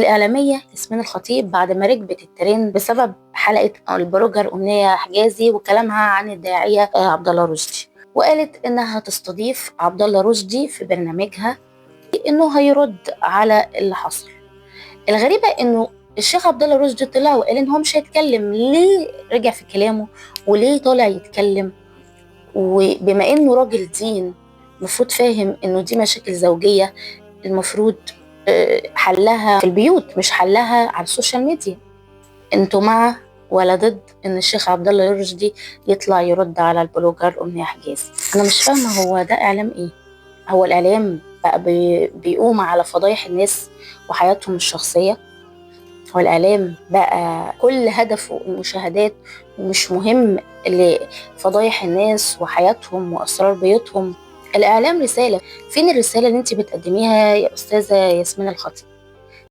الإعلامية ياسمين الخطيب بعد ما ركبت الترند بسبب حلقة البلوجر أمنية حجازي وكلامها عن الداعية عبد الله رشدي، وقالت إنها تستضيف عبد الله رشدي في برنامجها إنه هيرد على اللي حصل. الغريبة إنه الشيخ عبد الله رشدي طلع وقال إن هو مش هيتكلم. ليه رجع في كلامه وليه طالع يتكلم؟ وبما إنه راجل دين المفروض فاهم إنه دي مشاكل زوجية المفروض حلها في البيوت مش حلها على السوشيال ميديا. انتوا مع ولا ضد ان الشيخ عبد الله رشدي يطلع يرد على البلوجر أمنية حجازي؟ انا مش فاهمه هو ده اعلام ايه؟ هو الاعلام بقى بيقوم على فضايح الناس وحياتهم الشخصيه؟ هو الاعلام بقى كل هدفه المشاهدات ومش مهم لفضايح الناس وحياتهم واسرار بيوتهم؟ الاعلام رساله، فين الرساله اللي انت بتقدميها يا استاذه ياسمين الخطيب؟